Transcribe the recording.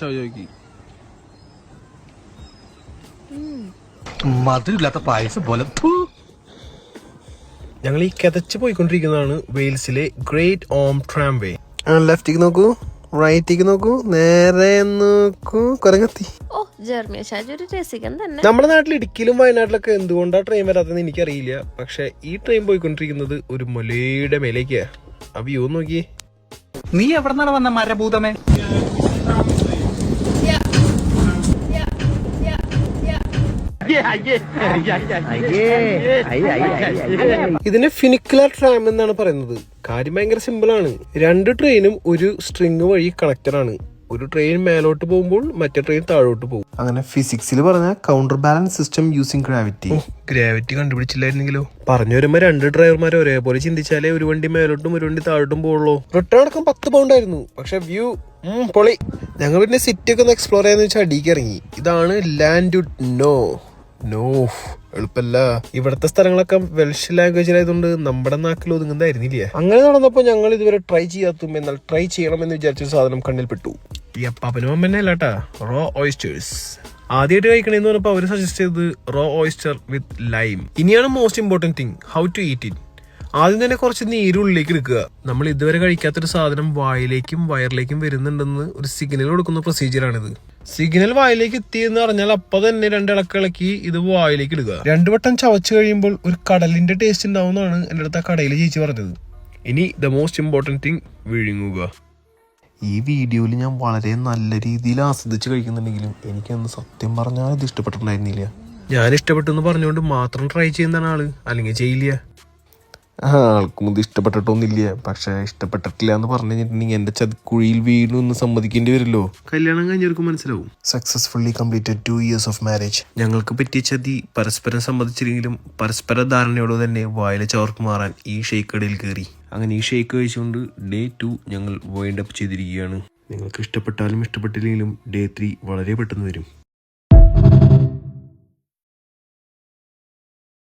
ചോദിക്കി മധുരമില്ലാത്ത പായസം പോലെ. ഞങ്ങൾ ഈ കിതച്ച് പോയിക്കൊണ്ടിരിക്കുന്നതാണ് വെയിൽസിലെ ഗ്രേറ്റ് ഓം ട്രാംവേ. ലെഫ്റ്റിക്ക് നോക്കൂ, റൈറ്റിക്ക് നോക്കൂ, നേരെ നോക്കൂ, കൊരങ്ങത്തി. നമ്മുടെ നാട്ടിൽ ഇടുക്കിയിലും വയനാട്ടിലൊക്കെ എന്തുകൊണ്ടാ ട്രെയിൻ വരാത്തതെന്ന് എനിക്കറിയില്ല. പക്ഷെ ഈ ട്രെയിൻ പോയിക്കൊണ്ടിരിക്കുന്നത് ഒരു മലയുടെ മേലേക്കാ. ആ വ്യൂ നോക്കിയേ. നീ എവിടെന്നാണ് വന്ന മരഭൂതമേ? ഇതിനെ ഫിനിക്കുലർ ട്രാം എന്നാണ് പറയുന്നത്. കാര്യം ഭയങ്കര സിമ്പിൾ ആണ്. രണ്ട് ട്രെയിനും ഒരു സ്ട്രിങ് വഴി കണക്റ്റഡ് ആണ്. ഒരു ട്രെയിൻ മേലോട്ട് പോകുമ്പോൾ മറ്റേ ട്രെയിൻ താഴോട്ട് പോകും. അങ്ങനെ ഫിസിക്സിൽ പറഞ്ഞ counter balance system using gravity. Gravity കണ്ടുപിടിച്ചില്ലായിരുന്നെങ്കിലോ? പറഞ്ഞു വരുമ്പോ രണ്ട് ഡ്രൈവർമാർ ഒരേപോലെ ചിന്തിച്ചാലേ ഒരു വണ്ടി മേലോട്ടും ഒരു വണ്ടി താഴോട്ടും പോകുള്ളൂ. റിട്ടേൺ അടക്കം 10 പൗണ്ട് ആയിരുന്നു. പക്ഷെ വ്യൂ പൊളി. ഞങ്ങൾ പിന്നെ സിറ്റി ഒക്കെ ഒന്ന് എക്സ്പ്ലോർ ചെയ്യാന്ന് വെച്ചാൽ അടിക്ക് ഇറങ്ങി. ഇതാണ് ലാൻഡ് നോ എളുപ്പല്ല. ഇവിടത്തെ സ്ഥലങ്ങളൊക്കെ വെൽഷ് ലാംഗ്വേജിലായതുകൊണ്ട് നമ്മുടെ നാക്കിൽ ഒതുങ്ങുന്നതായിരുന്നില്ല. അങ്ങനെ നടന്നപ്പോൾ ഞങ്ങൾ ഇതുവരെ ട്രൈ ചെയ്യാത്തും എന്നാൽ ട്രൈ ചെയ്യണമെന്ന് വിചാരിച്ചൊരു സാധനം കണ്ണിൽ പെട്ടു. ഈ അപ്പാപ്പനും അമ്മന്നെ അല്ലാട്ടാ, റോ ഓയിസ്റ്റേഴ്സ്. ആദ്യമായിട്ട് കഴിക്കണേന്ന് പറഞ്ഞപ്പോൾ അവർ സജസ്റ്റ് ചെയ്തത് റോ ഓയിസ്റ്റർ വിത്ത് ലൈം. ഇനിയാണ് most important thing, how to eat it. ആദ്യം തന്നെ കുറച്ച് നീരുള്ളിലേക്ക് എടുക്കുക. നമ്മൾ ഇതുവരെ കഴിക്കാത്തൊരു സാധനം വായിലേക്കും വയറിലേക്കും വരുന്നുണ്ടെന്ന് ഒരു സിഗ്നൽ കൊടുക്കുന്ന പ്രൊസീജിയറാണിത്. സിഗ്നൽ വായിലേക്ക് എത്തിയെന്ന് പറഞ്ഞാൽ അപ്പൊ തന്നെ 2 ഇളക്കി ഇത് വായിലേക്ക് ഇടുക. 2 വട്ടം ചവച്ച് കഴിയുമ്പോൾ ഒരു കടലിന്റെ ടേസ്റ്റ് ഉണ്ടാവുന്നതാണ് എൻ്റെ അടുത്ത് ആ കടയിൽ ചേച്ചി പറഞ്ഞത്. ഇനി ദ മോസ്റ്റ് ഇമ്പോർട്ടന്റ് തിങ്, വിഴുങ്ങുക. ഈ വീഡിയോയിൽ ഞാൻ വളരെ നല്ല രീതിയിൽ ആസ്വദിച്ച് കഴിക്കുന്നുണ്ടെങ്കിലും എനിക്കൊന്ന് സത്യം പറഞ്ഞാൽ ഇത് ഇഷ്ടപ്പെട്ടിട്ടുണ്ടായിരുന്നില്ല. ഞാൻ ഇഷ്ടപ്പെട്ടു എന്ന് പറഞ്ഞുകൊണ്ട് മാത്രം ട്രൈ ചെയ്യുന്നതാണ് ആള്, അല്ലെങ്കിൽ ചെയ്യില്ല. ആൾക്കും ഇത് ഇഷ്ടപ്പെട്ടിട്ടൊന്നുമില്ല. പക്ഷെ ഇഷ്ടപ്പെട്ടിട്ടില്ല എന്ന് പറഞ്ഞു കഴിഞ്ഞിട്ടുണ്ടെങ്കിൽ എന്റെ ചതിക്കുഴിയിൽ വീണ്ടും ഒന്ന് സമ്മതിക്കേണ്ടി വരുമല്ലോ. കല്യാണം കഴിഞ്ഞവർക്ക് മനസ്സിലാവും. Successfully completed 2 years of marriage. ഞങ്ങൾക്ക് പറ്റിയ ചതി പരസ്പരം സമ്മതിച്ചില്ലെങ്കിലും പരസ്പര ധാരണയോടെ തന്നെ വായിലെ ചവർക്ക് മാറാൻ ഈ ഷെയ്ക്ക് കടയിൽ കയറി. അങ്ങനെ ഈ ഷെയ്ക്ക് കഴിച്ചുകൊണ്ട് ഡേ 2 ഞങ്ങൾ വൈൻഡ് അപ്പ് ചെയ്തിരിക്കുകയാണ്. നിങ്ങൾക്ക് ഇഷ്ടപ്പെട്ടാലും ഇഷ്ടപ്പെട്ടില്ലെങ്കിലും ഡേ 3 വളരെ പെട്ടെന്ന് വരും.